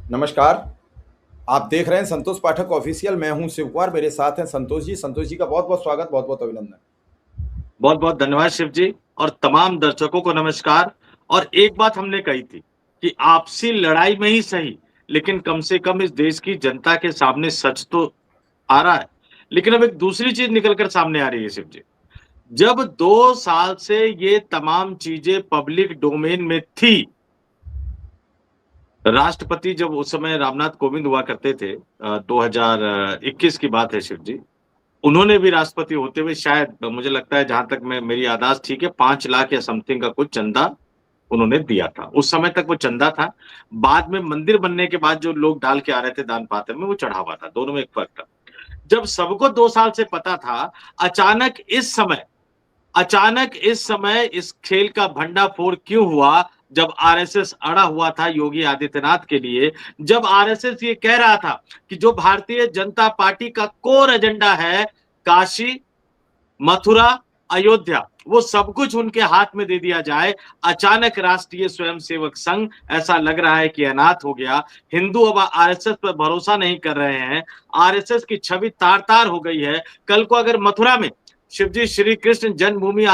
नमस्कार। आप देख रहे हैं संतोष पाठक ऑफिशियल। मैं हूं शिव कुमार, मेरे साथ हैं संतोष जी। संतोष जी का बहुत बहुत स्वागत, बहुत बहुत अभिनंदन। बहुत बहुत धन्यवाद शिव जी। और तमाम दर्शकों को नमस्कार। और एक बात हमने कही थी कि आपसी लड़ाई में ही सही, लेकिन कम से कम इस देश की जनता के सामने सच तो आ रहा है। लेकिन अब एक दूसरी चीज निकलकर सामने आ रही है शिव जी। जब 2 साल से ये तमाम चीजें पब्लिक डोमेन में थी, राष्ट्रपति जब उस समय रामनाथ कोविंद हुआ करते थे, 2021 की बात है शिव जी। उन्होंने भी राष्ट्रपति होते हुए शायद, मुझे लगता है जहां तक मैं मेरी याददाश्त ठीक है, 5 लाख या समथिंग का कुछ चंदा उन्होंने दिया था। उस समय तक वो चंदा था। बाद में मंदिर बनने के बाद जो लोग डाल के आ रहे थे दान पात्र में, वो चढ़ावा था। दोनों में एक फर्क था। जब सबको 2 साल से पता था, अचानक इस समय इस खेल का भंडाफोड़ क्यों हुआ? जब आरएसएस अड़ा हुआ था योगी आदित्यनाथ के लिए, जब आरएसएस ये कह रहा था कि जो भारतीय जनता पार्टी का कोर एजेंडा है, काशी, मथुरा, अयोध्या, वो सब कुछ उनके हाथ में दे दिया जाए, अचानक राष्ट्रीय स्वयंसेवक संघ ऐसा लग रहा है कि अनाथ हो गया। हिंदू अब आरएसएस पर भरोसा नहीं कर रहे हैं। आरएसएस की छवि तार-तार हो गई है। कल को अगर मथुरा में शिवजी श्री कृष्ण जन्मभूमि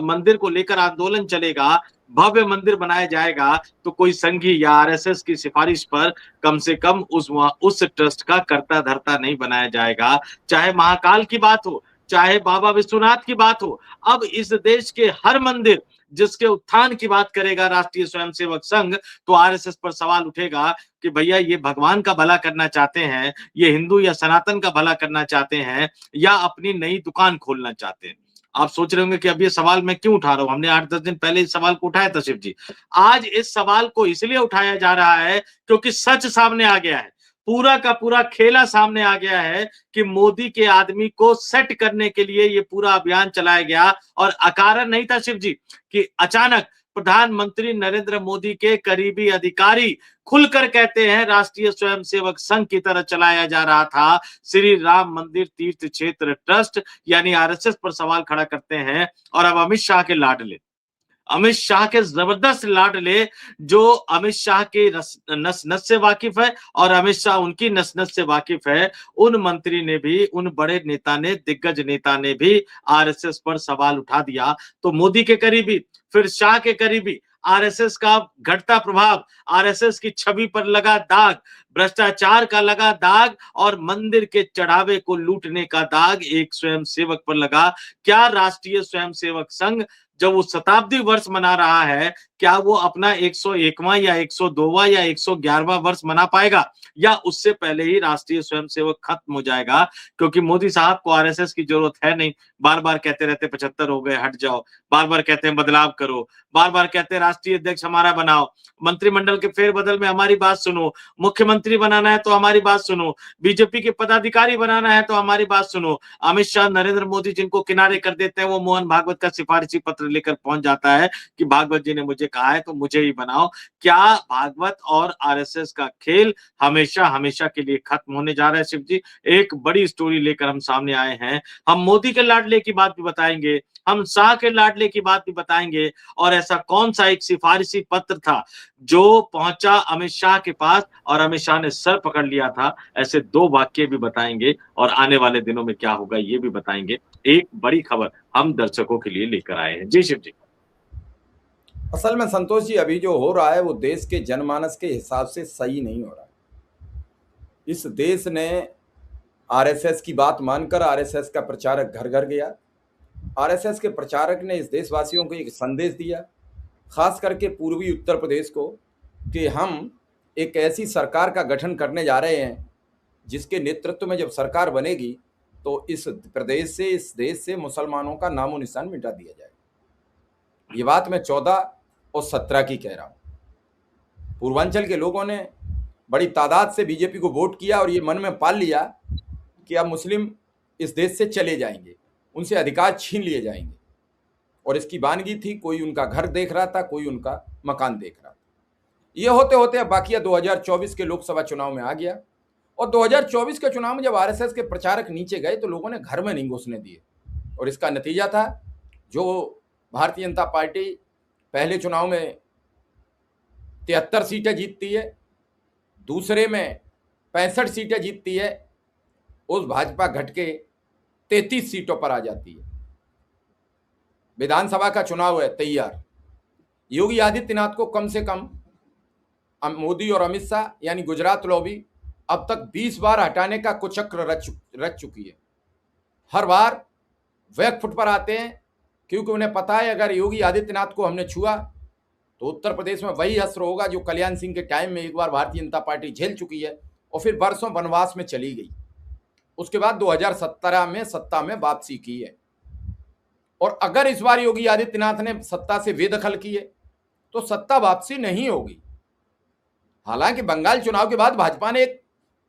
मंदिर को लेकर आंदोलन चलेगा, भव्य मंदिर बनाया जाएगा, तो कोई संघी या आरएसएस की सिफारिश पर कम से कम उस ट्रस्ट का कर्ता धर्ता नहीं बनाया जाएगा। चाहे महाकाल की बात हो, चाहे बाबा विश्वनाथ की बात हो, अब इस देश के हर मंदिर जिसके उत्थान की बात करेगा राष्ट्रीय स्वयंसेवक संघ, तो आरएसएस पर सवाल उठेगा कि भैया ये भगवान का भला करना चाहते हैं, ये हिंदू या सनातन का भला करना चाहते हैं, या अपनी नई दुकान खोलना चाहते हैं। आप सोच रहे होंगे कि अब ये सवाल मैं क्यों उठा रहा हूं, हमने 8-10 दिन पहले इस सवाल को उठाया था शिव जी। आज इस सवाल को इसलिए उठाया जा रहा है क्योंकि सच सामने आ गया है। पूरा का पूरा खेला सामने आ गया है कि मोदी के आदमी को सेट करने के लिए ये पूरा अभियान चलाया गया। और अकारण नहीं था शिव जी कि अचानक प्रधानमंत्री नरेंद्र मोदी के करीबी अधिकारी खुलकर कहते हैं राष्ट्रीय स्वयंसेवक संघ की तरह चलाया जा रहा था श्री राम मंदिर तीर्थ क्षेत्र ट्रस्ट, यानी आरएसएस पर सवाल खड़ा करते हैं। और अब अमित शाह के जबरदस्त लाडले, जो अमित शाह के नस नस से वाकिफ है और अमित शाह उनकी नस नस से वाकिफ है, उन मंत्री ने भी, उन बड़े नेता ने, दिग्गज नेता ने भी आरएसएस पर सवाल उठा दिया। तो मोदी के करीबी, फिर शाह के करीबी, आरएसएस का घटता प्रभाव, आरएसएस की छवि पर लगा दाग, भ्रष्टाचार का लगा दाग, और मंदिर के चढ़ावे को लूटने का दाग एक स्वयंसेवक पर लगा। क्या राष्ट्रीय स्वयंसेवक संघ जब वो शताब्दी वर्ष मना रहा है, क्या वो अपना 101वां या 102वां या 111वां वर्ष मना पाएगा, या उससे पहले ही राष्ट्रीय स्वयंसेवक खत्म हो जाएगा? क्योंकि मोदी साहब को आरएसएस की जरूरत है नहीं। बार बार कहते रहते 75 हो गए, हट जाओ। बार बार कहते हैं बदलाव करो। बार बार कहते हैं राष्ट्रीय अध्यक्ष हमारा बनाओ, मंत्रिमंडल के फेरबदल में हमारी बात सुनो, मुख्यमंत्री बनाना है तो हमारी बात सुनो, बीजेपी के पदाधिकारी बनाना है तो हमारी बात सुनो। अमित शाह, नरेंद्र मोदी जिनको किनारे कर देते हैं, वो मोहन भागवत का सिफारिशी पत्र लेकर पहुंच जाता है कि भागवत जी ने मुझे कहा है तो मुझे ही बनाओ। क्या भागवत और आरएसएस का खेल हमेशा हमेशा के लिए खत्म होने जा रहा है शिव जी? एक बड़ी स्टोरी लेकर हम सामने आए हैं। हम मोदी के लाडले की बात भी बताएंगे, हम शाह के लाडले की बात भी बताएंगे, और ऐसा कौन सा एक सिफारिशी पत्र था जो पहुंचा अमित शाह के पास और अमित शाह ने सर पकड़ लिया था, ऐसे 2 वाक्य भी बताएंगे, और आने वाले दिनों में क्या होगा ये भी बताएंगे। एक बड़ी खबर हम दर्शकों के लिए लेकर आए हैं। जी शिव जी। असल में संतोष जी, अभी जो हो रहा है वो देश के जनमानस के हिसाब से सही नहीं हो रहा है। इस देश ने आरएसएस की बात मानकर आरएसएस का प्रचारक घर घर गया। आरएसएस के प्रचारक ने इस देशवासियों को एक संदेश दिया, खास करके पूर्वी उत्तर प्रदेश को, कि हम एक ऐसी सरकार का गठन करने जा रहे हैं जिसके नेतृत्व में जब सरकार बनेगी तो इस प्रदेश से, इस देश से मुसलमानों का नामो निशान मिटा दिया जाएगा। ये बात मैं 14 और 17 की कह रहा हूँ। पूर्वांचल के लोगों ने बड़ी तादाद से बीजेपी को वोट किया और ये मन में पाल लिया कि अब मुस्लिम इस देश से चले जाएंगे, उनसे अधिकार छीन लिए जाएंगे। और इसकी वानगी थी, कोई उनका घर देख रहा था, कोई उनका मकान देख रहा था। ये होते होते अब बाकिया 2024 के लोकसभा चुनाव में आ गया। और 2024 के चुनाव में जब आरएसएस के प्रचारक नीचे गए तो लोगों ने घर में नहीं घुसने दिए, और इसका नतीजा था जो भारतीय जनता पार्टी पहले चुनाव में 73 सीटें जीतती है, दूसरे में 65 सीटें जीतती है, उस भाजपा घट के 33 सीटों पर आ जाती है। विधानसभा का चुनाव है तैयार। योगी आदित्यनाथ को कम से कम मोदी और अमित शाह यानी गुजरात लॉबी अब तक 20 बार हटाने का कुचक्र रच चुकी है। हर बार बैकफुट पर आते हैं, क्योंकि उन्हें पता है अगर योगी आदित्यनाथ को हमने छुआ तो उत्तर प्रदेश में वही असर होगा जो कल्याण सिंह के टाइम में एक बार भारतीय जनता पार्टी झेल चुकी है और फिर बरसों वनवास में चली गई। उसके बाद 2017 में सत्ता में वापसी की है। और अगर इस बार योगी आदित्यनाथ ने सत्ता से बेदखल की है तो सत्ता वापसी नहीं होगी। हालांकि बंगाल चुनाव के बाद भाजपा ने एक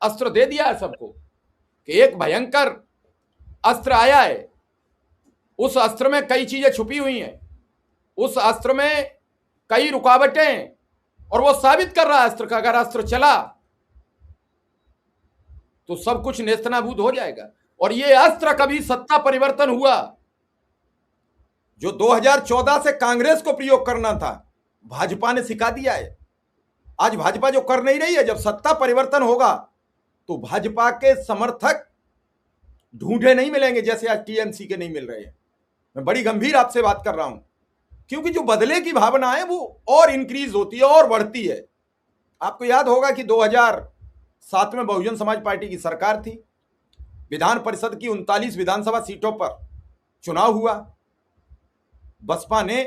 अस्त्र दे दिया है सबको कि एक भयंकर अस्त्र आया है। उस अस्त्र में कई चीजें छुपी हुई हैं, उस अस्त्र में कई रुकावटें, और वो साबित कर रहा है अस्त्र का अगर अस्त्र चला तो सब कुछ नेस्तनाबूद हो जाएगा। और ये अस्त्र कभी सत्ता परिवर्तन हुआ जो 2014 से कांग्रेस को प्रयोग करना था, भाजपा ने सिखा दिया है। आज भाजपा जो कर नहीं रही है, जब सत्ता परिवर्तन होगा तो भाजपा के समर्थक ढूंढे नहीं मिलेंगे जैसे आज टीएमसी के नहीं मिल रहे हैं। मैं बड़ी गंभीर आपसे बात कर रहा हूं, क्योंकि जो बदले की भावना है वो और इंक्रीज होती है और बढ़ती है। आपको याद होगा कि 2007 में बहुजन समाज पार्टी की सरकार थी, विधान परिषद की 39 विधानसभा सीटों पर चुनाव हुआ, बसपा ने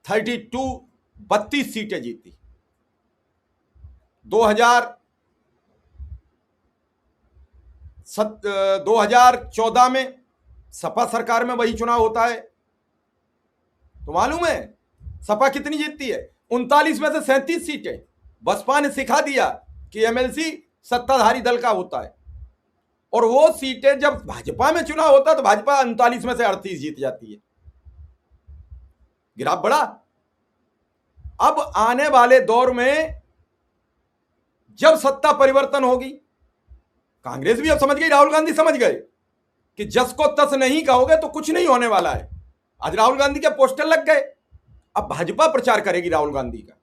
32 सीटें जीती। 2014 में सपा सरकार में वही चुनाव होता है, तो मालूम है सपा कितनी जीतती है? 39 में से 37 सीटें। बसपा ने सिखा दिया कि एमएलसी सत्ताधारी दल का होता है, और वो सीटें जब भाजपा में चुनाव होता है तो भाजपा 39 में से 38 जीत जाती है। गिराव बढ़ा। अब आने वाले दौर में जब सत्ता परिवर्तन होगी, कांग्रेस भी अब समझ गई, राहुल गांधी समझ गए कि जस को तस नहीं कहोगे तो कुछ नहीं होने वाला है। आज राहुल गांधी के पोस्टर लग गए, अब भाजपा प्रचार करेगी राहुल गांधी का।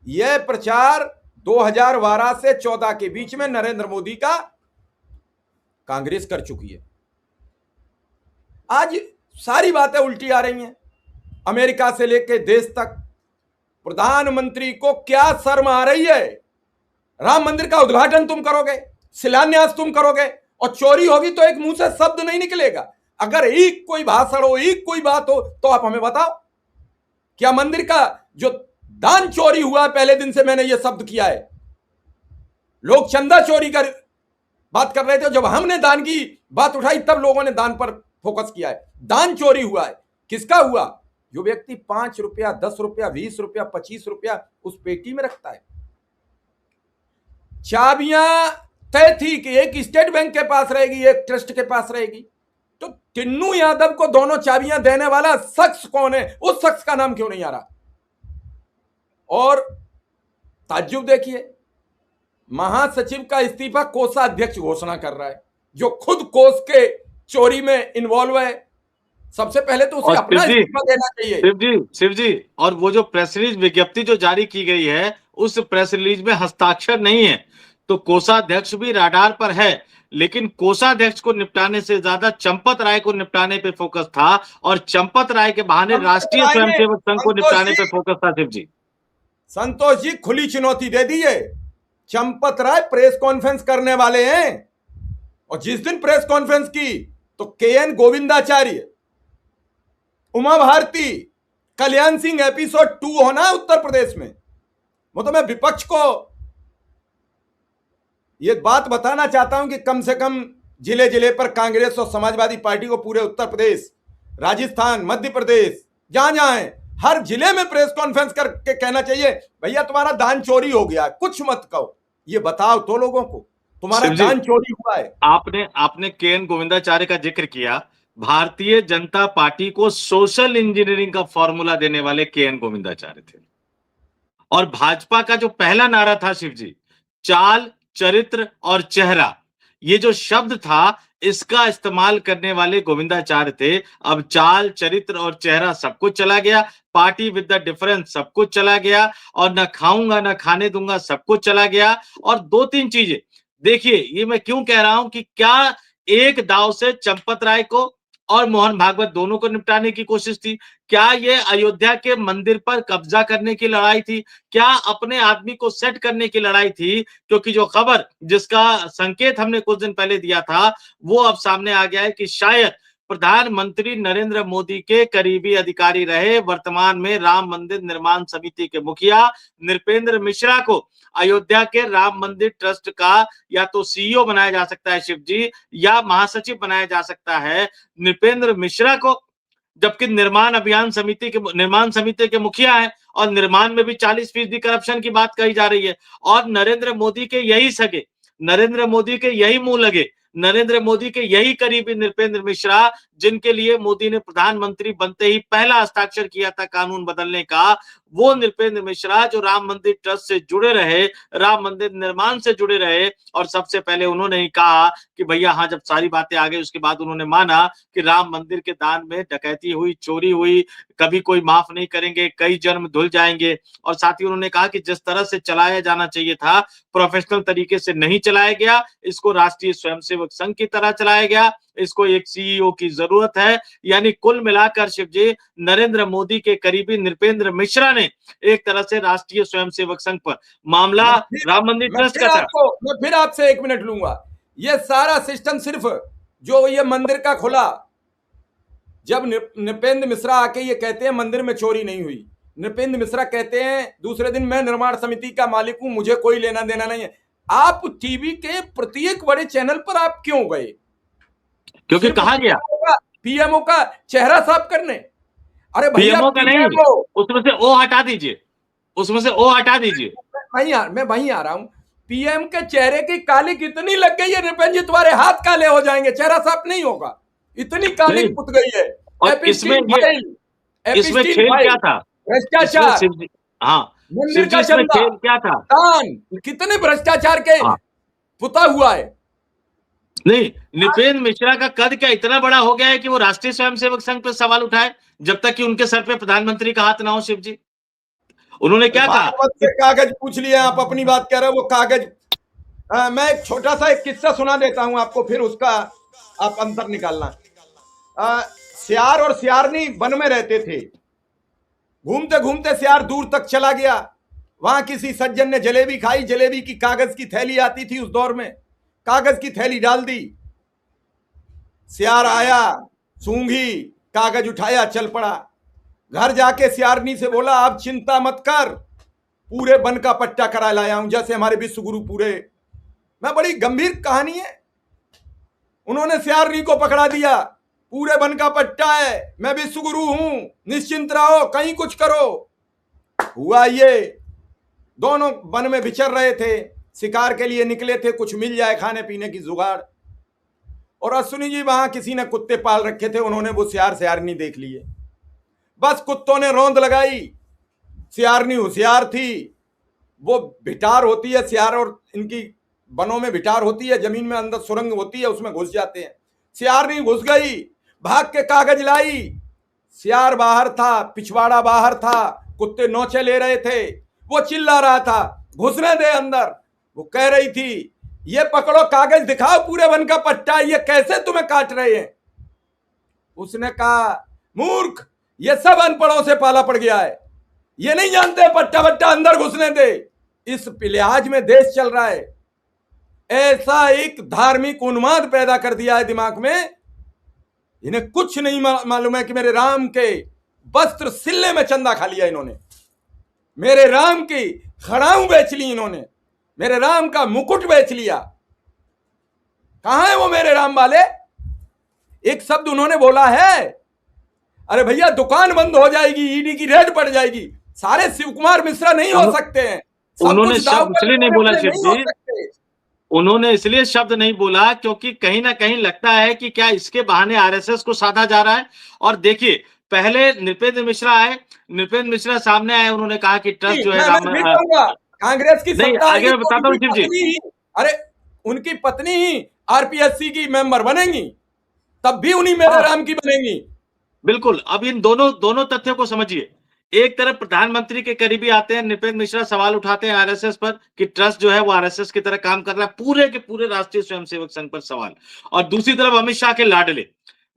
यह प्रचार 2012 से 14 के बीच में नरेंद्र मोदी का कांग्रेस कर चुकी है। आज सारी बातें उल्टी आ रही हैं। अमेरिका से लेकर देश तक प्रधानमंत्री को क्या शर्म आ रही है? राम मंदिर का उद्घाटन तुम करोगे, शिलान्यास तुम करोगे, और चोरी होगी तो एक मुंह से शब्द नहीं निकलेगा। अगर एक कोई भाषण हो, एक कोई बात हो तो आप हमें बताओ। क्या मंदिर का जो दान चोरी हुआ, पहले दिन से मैंने ये शब्द किया है। लोग चंदा चोरी कर बात कर रहे थे, जब हमने दान की बात उठाई तब लोगों ने दान पर फोकस किया है। दान चोरी हुआ है, किसका हुआ? जो व्यक्ति 5 रुपया, 10 रुपया, 20 रुपया, 25 रुपया उस पेटी में रखता है। चाबियां तय थी कि एक स्टेट बैंक के पास रहेगी, एक ट्रस्ट के पास रहेगी, तो टिन्नू यादव को दोनों चाबियां देने वाला शख्स कौन है? उस शख्स का नाम क्यों नहीं आ रहा? और ताज्जुब देखिए, महासचिव का इस्तीफा कोषाध्यक्ष घोषणा कर रहा है, जो खुद कोष के चोरी में इन्वॉल्व है। सबसे पहले तो उसे अपना इस्तीफा देना चाहिए। शिव जी, और वो जो प्रेस रिलीज विज्ञप्ति जो जारी की गई है, उस प्रेस रिलीज में हस्ताक्षर नहीं है, तो कोषाध्यक्ष भी राडार पर है, लेकिन कोषाध्यक्ष को निपटाने से ज्यादा चंपत राय को निपटाने पे फोकस था, और चंपत राय के बहाने राष्ट्रीय स्वयंसेवक संघ को निपटाने पे फोकस था। शिव जी, संतोष जी, खुली चुनौती दे दी है। चंपत राय प्रेस कॉन्फ्रेंस करने वाले हैं, और जिस दिन प्रेस कॉन्फ्रेंस की तो केएन गोविंदाचार्य, उमा भारती, कल्याण सिंह एपिसोड 2 होना उत्तर प्रदेश में। वो तो मैं विपक्ष को ये बात बताना चाहता हूं कि कम से कम जिले जिले पर कांग्रेस और समाजवादी पार्टी को पूरे उत्तर प्रदेश, राजस्थान, मध्य प्रदेश, जहां जहां है, हर जिले में प्रेस कॉन्फ्रेंस करके कहना चाहिए, भैया तुम्हारा दान चोरी हो गया, कुछ मत कहो, ये बताओ तो लोगों को तुम्हारा दान चोरी हुआ है। आपने केएन गोविंदाचार्य का जिक्र किया। भारतीय जनता पार्टी को सोशल इंजीनियरिंग का फॉर्मूला देने वाले केएन गोविंदाचार्य थे, और भाजपा का जो पहला नारा था शिव जी, चाल, चरित्र और चेहरा, ये जो शब्द था, इसका इस्तेमाल करने वाले गोविंदाचार्य थे। अब चाल, चरित्र और चेहरा सब कुछ चला गया, पार्टी विद द डिफरेंस सब कुछ चला गया, और ना खाऊंगा ना खाने दूंगा सब कुछ चला गया। और 2-3 चीजें देखिए, ये मैं क्यों कह रहा हूं कि क्या एक दांव से चंपत राय को और मोहन भागवत दोनों को निपटाने की कोशिश थी? क्या ये अयोध्या के मंदिर पर कब्जा करने की लड़ाई थी? क्या अपने आदमी को सेट करने की लड़ाई थी? क्योंकि जो खबर, जिसका संकेत हमने कुछ दिन पहले दिया था, वो अब सामने आ गया है कि शायद प्रधानमंत्री नरेंद्र मोदी के करीबी अधिकारी रहे वर्तमान में राम मंदिर निर्माण समिति के मुखिया नृपेंद्र मिश्रा को अयोध्या के राम मंदिर ट्रस्ट का या तो सीईओ बनाया जा सकता है शिव जी, या महासचिव बनाया जा सकता है नृपेंद्र मिश्रा को, जबकि निर्माण समिति के मुखिया हैं, और निर्माण में भी 40% करप्शन की बात कही जा रही है। और नरेंद्र मोदी के यही सगे, नरेंद्र मोदी के यही मुंह लगे, नरेंद्र मोदी के यही करीबी नृपेंद्र मिश्रा, जिनके लिए मोदी ने प्रधानमंत्री बनते ही पहला हस्ताक्षर किया था कानून बदलने का, वो नृपेंद्र मिश्रा जो राम मंदिर ट्रस्ट से जुड़े रहे, राम मंदिर निर्माण से जुड़े रहे, और सबसे पहले उन्होंने ही कहा कि भैया हाँ, जब सारी बातें आ गई उसके बाद उन्होंने माना कि राम मंदिर के दान में डकैती हुई, चोरी हुई, कभी कोई माफ नहीं करेंगे, कई जन्म धुल जाएंगे। और साथ ही उन्होंने कहा कि जिस तरह से चलाया जाना चाहिए था, प्रोफेशनल तरीके से नहीं चलाया गया, इसको राष्ट्रीय स्वयंसेवक संघ की तरह चलाया गया, इसको एक सीईओ की जरूरत है। यानी कुल मिलाकर शिव जी, नरेंद्र मोदी के करीबी नृपेंद्र मिश्रा ने एक तरह से राष्ट्रीय स्वयंसेवक संघ पर मामला राम मंदिर ट्रस्ट का था। मैं फिर आपसे 1 मिनट लूंगा। ये सारा सिस्टम सिर्फ जो ये मंदिर का खुला, जब नृपेंद्र मिश्रा आके ये कहते हैं मंदिर में चोरी नहीं हुई, नृपेंद्र मिश्रा कहते हैं दूसरे दिन मैं निर्माण समिति का मालिक हूं, मुझे कोई लेना देना नहीं है। आप टीवी के प्रत्येक बड़े चैनल पर आप क्यों गए? क्योंकि कहा गया पीएमओ का चेहरा साफ करने। अरे भैया, पीएमओ का नहीं, उसमें से ओ हटा दीजिए, उसमें से ओ हटा दीजिए। मैं वहीं आ रहा हूं। पीएम के चेहरे की काली कितनी लग गई है नृपेंद्र जी, तुम्हारे हाथ काले हो जाएंगे, चेहरा साफ नहीं होगा, इतनी काली पुत गई है। और इसमें खेल क्या था? भ्रष्टाचार। हाँ, मंदिर का चंदा, खेल क्या था? दान, कितने भ्रष्टाचार के पुता हुआ है। नहीं, नृपेंद्र मिश्रा का कद क्या इतना बड़ा हो गया है कि वो राष्ट्रीय स्वयंसेवक संघ पर सवाल उठाए, जब तक कि उनके सर पे प्रधानमंत्री का हाथ ना हो? शिव जी, उन्होंने क्या कहा? कागज पूछ लिया, आप अपनी बात कह रहे हो, वो कागज। मैं एक छोटा सा एक किस्सा सुना देता हूं आपको, फिर उसका आप अंतर निकालना। सियार और सियारनी वन में रहते थे। घूमते घूमते सियार दूर तक चला गया, वहां किसी सज्जन ने जलेबी खाई, जलेबी की कागज की थैली आती थी उस दौर में, कागज की थैली डाल दी। सियार आया, सूंघी, कागज उठाया, चल पड़ा। घर जाके सियारनी से बोला आप चिंता मत कर, पूरे वन का पट्टा करा लाया हूं, जैसे हमारे विश्व गुरु पूरे। मैं, बड़ी गंभीर कहानी है। उन्होंने सियारनी को पकड़ा दिया, पूरे वन का पट्टा है, मैं विश्व गुरु हूं, निश्चिंत रहो, कहीं कुछ करो। हुआ ये, दोनों वन में विचर रहे थे, शिकार के लिए निकले थे, कुछ मिल जाए खाने पीने की जुगाड़। और अश्विनी जी वहां किसी ने कुत्ते पाल रखे थे, उन्होंने वो सियार सियारनी देख लिए। बस कुत्तों ने रौंद लगाई, सियारनी होशियार थी, वो भिटार होती है सियार, और इनकी वनों में भिटार होती है, जमीन में अंदर सुरंग होती है, उसमें घुस जाते हैं। सियारनी घुस गई, भाग के कागज लाई। सियार बाहर था, पिछवाड़ा बाहर था, कुत्ते नोचे ले रहे थे, वो चिल्ला रहा था घुसने दे अंदर। वो कह रही थी ये पकड़ो कागज, दिखाओ पूरे वन का पट्टा, ये कैसे तुम्हें काट रहे हैं? उसने कहा मूर्ख, ये सब अनपढ़ों से पाला पड़ गया है, ये नहीं जानते पट्टा बट्टा, अंदर घुसने दे। इस लिहाज में देश चल रहा है। ऐसा एक धार्मिक उन्माद पैदा कर दिया है दिमाग में, इन्हें कुछ नहीं मालूम है कि मेरे राम के वस्त्र सिल्ले में चंदा खा लिया इन्होंने, मेरे राम की खड़ाऊ बेच ली इन्होंने, मेरे राम का मुकुट बेच लिया। कहां है वो मेरे राम वाले? एक शब्द उन्होंने बोला है, अरे भैया दुकान बंद हो जाएगी, ईडी की रेड पड़ जाएगी, सारे शिव कुमार मिश्रा नहीं हो सकते हैं। उन्होंने शब्द इसलिए नहीं बोला शिव जी, उन्होंने इसलिए शब्द नहीं बोला क्योंकि कहीं ना कहीं लगता है कि क्या इसके बहाने आरएसएस को साधा जा रहा है। और देखिए, पहले नृपेंद्र मिश्रा आए, नृपेंद्र मिश्रा सामने आए, उन्होंने कहा कि ट्रस्ट जो है कांग्रेस की नहीं, आगे मैं बताता हूँ शिव जी। अरे उनकी पत्नी ही आरपीएससी की मेंबर बनेंगी, तब भी उन्हीं मेरे राम की बनेंगी। बिल्कुल। अब इन दोनों तथ्यों को समझिए। एक तरफ प्रधानमंत्री के करीबी आते हैं, नृपेंद्र मिश्रा सवाल उठाते हैं आरएसएस पर कि ट्रस्ट जो है वो आरएसएस की तरह काम कर रहा है, पूरे के पूरे राष्ट्रीय स्वयंसेवक संघ पर सवाल। और दूसरी तरफ अमित शाह के लाडले,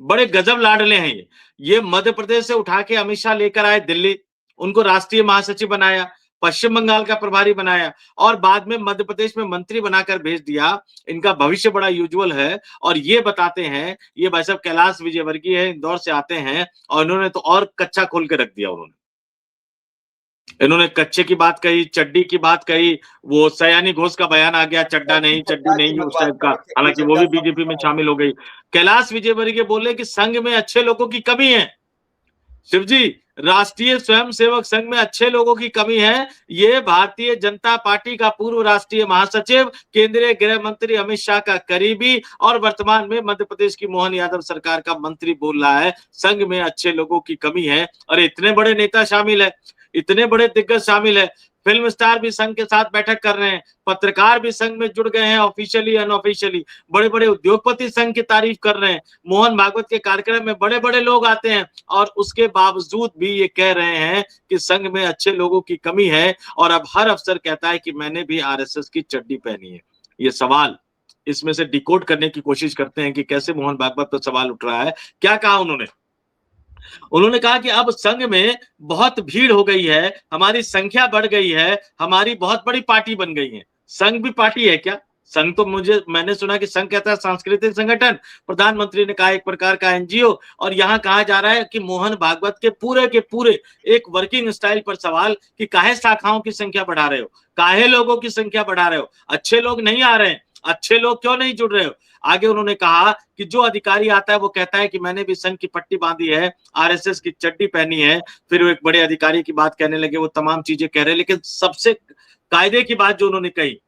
बड़े गजब लाडले हैं ये मध्य प्रदेश से उठा के अमित शाह लेकर आए दिल्ली, उनको राष्ट्रीय महासचिव बनाया, पश्चिम बंगाल का प्रभारी बनाया और बाद में मध्य प्रदेश में मंत्री बनाकर भेज दिया। इनका भविष्य बड़ा यूजुअल है और ये बताते हैं, ये भाई साहब कैलाश विजयवर्गीय है, इंदौर से आते हैं और इन्होंने तो और कच्चा खोल के रख दिया। इन्होंने कच्चे की बात कही, चड्डी की बात कही, वो सयानी घोष का बयान आ गया, चड्डा नहीं चड्डी नहीं उस टाइप का, हालांकि वो भी बीजेपी में शामिल हो गई। कैलाश विजयवर्गीय बोले कि संघ में अच्छे लोगों की कमी है। शिव जी, राष्ट्रीय स्वयंसेवक संघ में अच्छे लोगों की कमी है, ये भारतीय जनता पार्टी का पूर्व राष्ट्रीय महासचिव, केंद्रीय गृह मंत्री अमित शाह का करीबी और वर्तमान में मध्य प्रदेश की मोहन यादव सरकार का मंत्री बोल रहा है संघ में अच्छे लोगों की कमी है। अरे इतने बड़े नेता शामिल है, इतने बड़े दिग्गज शामिल है, फिल्म स्टार भी संघ के साथ बैठक कर रहे हैं, पत्रकार भी संघ में जुड़ गए हैं, ऑफिशियली अनऑफिशियली, बड़े बड़े उद्योगपति संघ की तारीफ कर रहे हैं, मोहन भागवत के कार्यक्रम में बड़े बड़े लोग आते हैं और उसके बावजूद भी ये कह रहे हैं कि संघ में अच्छे लोगों की कमी है। और अब हर अफसर कहता है कि मैंने भी आरएसएस की चड्डी पहनी है। ये सवाल, इसमें से डिकोड करने की कोशिश करते हैं कि कैसे मोहन भागवत पर सवाल उठ रहा है। क्या कहा उन्होंने कहा कि अब संघ में बहुत भीड़ हो गई है, हमारी संख्या बढ़ गई है, हमारी बहुत बड़ी पार्टी बन गई है। संघ भी पार्टी है क्या? संघ तो मैंने सुना कि संघ कहता है सांस्कृतिक संगठन, प्रधानमंत्री ने कहा एक प्रकार का एनजीओ, और यहाँ कहा जा रहा है कि मोहन भागवत के पूरे एक वर्किंग स्टाइल पर सवाल कि काहे शाखाओं की संख्या बढ़ा रहे हो, काहे लोगों की संख्या बढ़ा रहे हो, अच्छे लोग नहीं आ रहे हैं, अच्छे लोग क्यों नहीं जुड़ रहे हो? आगे उन्होंने कहा कि जो अधिकारी आता है वो कहता है कि मैंने भी संघ की पट्टी बांधी है, आरएसएस की चड्डी पहनी है। फिर वो एक बड़े अधिकारी की बात कहने लगे, वो तमाम चीजें कह रहे, लेकिन सबसे कायदे की बात जो उन्होंने कही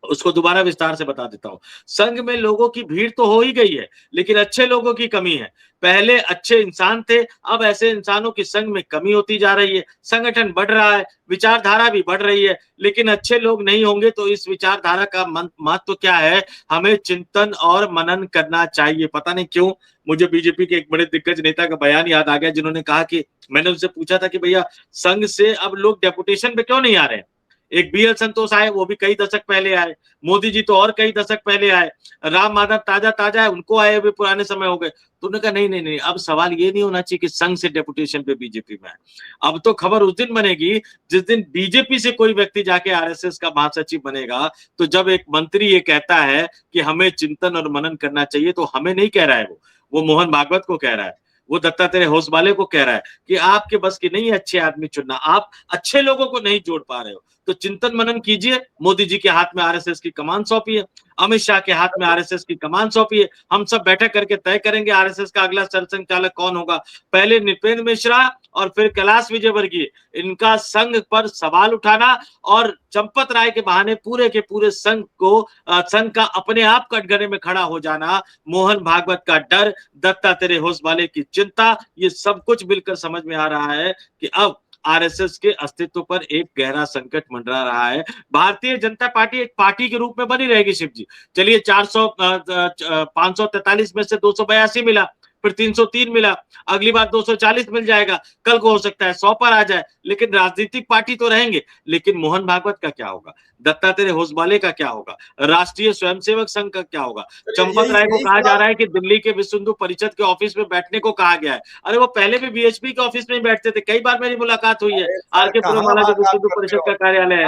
उसको दोबारा विस्तार से बता देता हूं। संघ में लोगों की भीड़ तो हो ही गई है, लेकिन अच्छे लोगों की कमी है। पहले अच्छे इंसान थे, अब ऐसे इंसानों की संघ में कमी होती जा रही है। संगठन बढ़ रहा है, विचारधारा भी बढ़ रही है, लेकिन अच्छे लोग नहीं होंगे तो इस विचारधारा का महत्व क्या है? हमें चिंतन और मनन करना चाहिए। पता नहीं क्यों मुझे बीजेपी के एक बड़े दिग्गज नेता का बयान याद आ गया, जिन्होंने कहा कि मैंने उनसे पूछा था कि भैया संघ से अब लोग डेपुटेशन पे क्यों नहीं आ रहे हैं? एक बीएल संतोष आए, वो भी कई दशक पहले आए, मोदी जी तो और कई दशक पहले आए, राम माधव ताजा है, उनको आए हुए पुराने समय हो गए। तो उन्होंने कहा नहीं, अब सवाल ये नहीं होना चाहिए कि संघ से डेपुटेशन पे बीजेपी में आए। अब तो खबर उस दिन बनेगी जिस दिन बीजेपी से कोई व्यक्ति जाके आरएसएस का महासचिव बनेगा। तो जब एक मंत्री ये कहता है कि हमें चिंतन और मनन करना चाहिए, तो हमें नहीं कह रहा है, वो मोहन भागवत को कह रहा है, वो दत्तात्रेय होसबाले को कह रहा है कि आपके बस की नहीं है अच्छे आदमी चुनना, आप अच्छे लोगों को नहीं जोड़ पा रहे हो, तो चिंतन मनन कीजिए। मोदी जी के हाथ में आरएसएस की कमान सौंपी है, अमित शाह के हाथ में आरएसएस की कमान सौंपी है, हम सब बैठक करके तय करेंगे आरएसएस का अगला सरसंघचालक कौन होगा। पहले नृपेंद्र मिश्रा और फिर कैलाश विजयवर्गीय, इनका संघ पर सवाल उठाना और चंपत राय के बहाने पूरे के पूरे संघ का अपने आप कटघरे में खड़ा हो जाना, मोहन भागवत का डर, दत्तात्रेय होसबाले की चिंता, ये सब कुछ मिलकर समझ में आ रहा है कि अब आरएसएस के अस्तित्व पर एक गहरा संकट मंडरा रहा है। भारतीय जनता पार्टी एक पार्टी के रूप में बनी रहेगी शिव जी। चलिए 543 में से 282 मिला, फिर 303 मिला, अगली बार 240 मिल जाएगा, कल को हो सकता है 100 पर आ जाए, लेकिन राजनीतिक पार्टी तो रहेंगे। लेकिन मोहन भागवत का क्या होगा? दत्तात्रेय होसबाले का क्या होगा? राष्ट्रीय स्वयंसेवक संघ का क्या होगा? चंपत राय को कहा जा रहा है कि दिल्ली के विश्व हिंदू परिषद के ऑफिस में बैठने को कहा गया है। अरे वो पहले भी बीएचपी के ऑफिस में बैठते थे, कई बार मेरी मुलाकात हुई है। आर के पुरमाला जो विश्व हिंदू परिषद का कार्यालय है,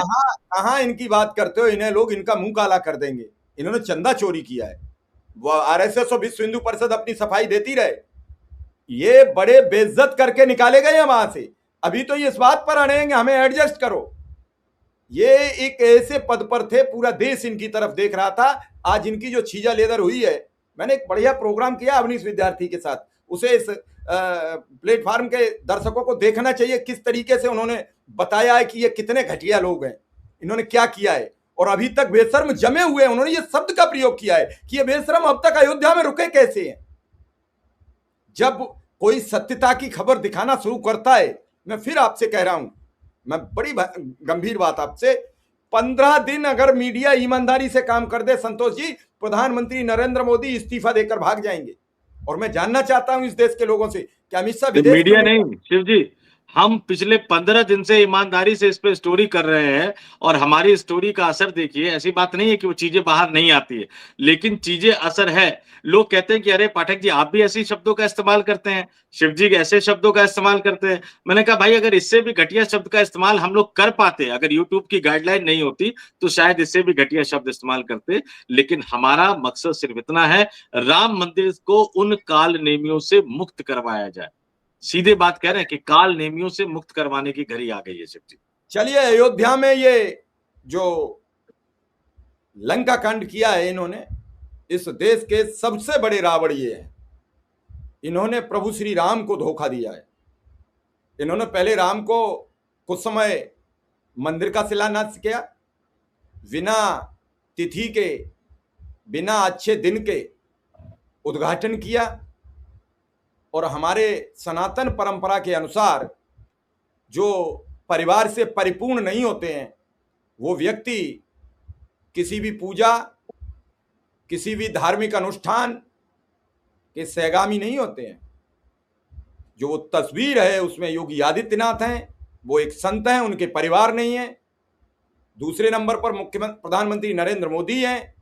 कहाँ इनकी बात करते हो? इन्हें लोग इनका मुंह काला कर देंगे। इन्होंने चंदा चोरी किया है, वो आरएसएस और विश्व हिंदू परिषद अपनी सफाई देती रहे, ये बड़े बेइज्जत करके निकाले गए हैं वहां से। अभी तो ये इस बात पर अड़ेंगे हमें एडजस्ट करो। ये एक ऐसे पद पर थे, पूरा देश इनकी तरफ देख रहा था। आज इनकी जो छीजा लेदर हुई है, मैंने एक बढ़िया प्रोग्राम किया अवनीश विद्यार्थी के साथ, उसे इस प्लेटफॉर्म के दर्शकों को देखना चाहिए, किस तरीके से उन्होंने बताया है कि ये कितने घटिया लोग हैं, इन्होंने क्या किया है। और अभी तक बेशर्म जमे हुए हैं। उन्होंने ये शब्द का प्रयोग किया है कि ये बेशर्म अब तक अयोध्या में रुके कैसे हैं। जब कोई सत्यता की खबर दिखाना शुरू करता है, मैं फिर आपसे कह रहा हूं, मैं बड़ी गंभीर बात आपसे, 15 दिन अगर मीडिया ईमानदारी से काम कर दे संतोष जी, प्रधानमंत्री नरेंद्र मोदी इस्तीफा देकर भाग जाएंगे। और मैं जानना चाहता हूं इस देश के लोगों से कि अमित शाह विदेश मीडिया में नहीं शिव जी, हम पिछले 15 दिन से ईमानदारी से इस पे स्टोरी कर रहे हैं और हमारी स्टोरी का असर देखिए। ऐसी बात नहीं है कि वो चीजें बाहर नहीं आती है, लेकिन चीजें असर है। लोग कहते हैं कि अरे पाठक जी आप भी ऐसी शब्दों का इस्तेमाल करते हैं, शिव जी ऐसे शब्दों का इस्तेमाल करते हैं। मैंने कहा भाई अगर इससे भी घटिया शब्द का इस्तेमाल हम लोग कर पाते, अगर यूट्यूब की गाइडलाइन नहीं होती तो शायद इससे भी घटिया शब्द इस्तेमाल करते। लेकिन हमारा मकसद सिर्फ इतना है, राम मंदिर को उन काल नेमियों से मुक्त करवाया जाए। सीधे बात कह रहे हैं कि काल नेमियों से मुक्त करवाने की घड़ी आ गई है शिव जी। चलिए, अयोध्या में ये जो लंका कांड किया है इन्होंने, इस देश के सबसे बड़े रावण ये हैं। इन्होंने प्रभु श्री राम को धोखा दिया है। इन्होंने पहले राम को कुछ समय मंदिर का शिलान्यास किया, बिना तिथि के, बिना अच्छे दिन के उद्घाटन किया, और हमारे सनातन परंपरा के अनुसार जो परिवार से परिपूर्ण नहीं होते हैं वो व्यक्ति किसी भी पूजा, किसी भी धार्मिक अनुष्ठान के सहगामी नहीं होते हैं। जो वो तस्वीर है उसमें योगी आदित्यनाथ हैं, वो एक संत हैं, उनके परिवार नहीं है। दूसरे नंबर पर मुख्यमंत्री प्रधानमंत्री नरेंद्र मोदी हैं,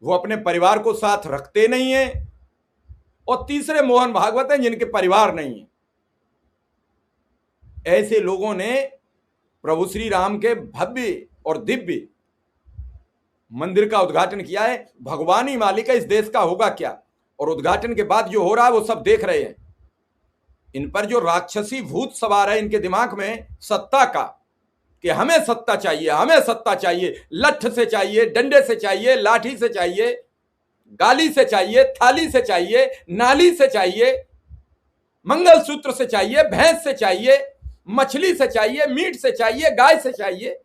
वो अपने परिवार को साथ रखते नहीं हैं। और तीसरे मोहन भागवत हैं, जिनके परिवार नहीं है। ऐसे लोगों ने प्रभु श्री राम के भव्य और दिव्य मंदिर का उद्घाटन किया है। भगवान ही मालिक है इस देश का, होगा क्या। और उद्घाटन के बाद जो हो रहा है वो सब देख रहे हैं। इन पर जो राक्षसी भूत सवार है इनके दिमाग में सत्ता का, कि हमें सत्ता चाहिए, हमें सत्ता चाहिए, लठ से चाहिए, डंडे से चाहिए, लाठी से चाहिए, गाली से चाहिए, थाली से चाहिए, नाली से चाहिए, मंगलसूत्र से चाहिए, भैंस से चाहिए, मछली से चाहिए, मीट से चाहिए, गाय से चाहिए,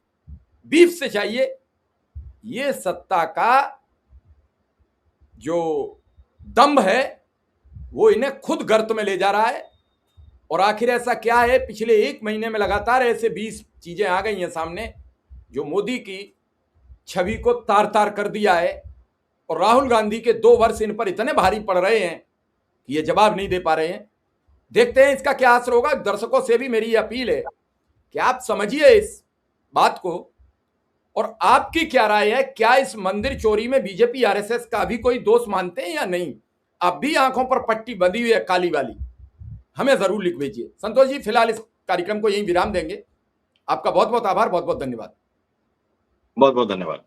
बीफ से चाहिए। ये सत्ता का जो दंभ है वो इन्हें खुद गर्त में ले जा रहा है। और आखिर ऐसा क्या है, पिछले 1 महीने में लगातार ऐसे 20 चीजें आ गई हैं सामने जो मोदी की छवि को तार तार कर दिया है। और राहुल गांधी के 2 वर्ष इन पर इतने भारी पड़ रहे हैं कि ये जवाब नहीं दे पा रहे हैं। देखते हैं इसका क्या असर होगा। दर्शकों से भी मेरी अपील है कि आप समझिए इस बात को, और आपकी क्या राय है। क्या इस मंदिर चोरी में बीजेपी आरएसएस का भी कोई दोष मानते हैं या नहीं? अब भी आंखों पर पट्टी बंधी हुई है काली वाली, हमें जरूर लिख भेजिए। संतोष जी, फिलहाल इस कार्यक्रम को यहीं विराम देंगे। आपका बहुत बहुत आभार, बहुत बहुत धन्यवाद। बहुत बहुत धन्यवाद।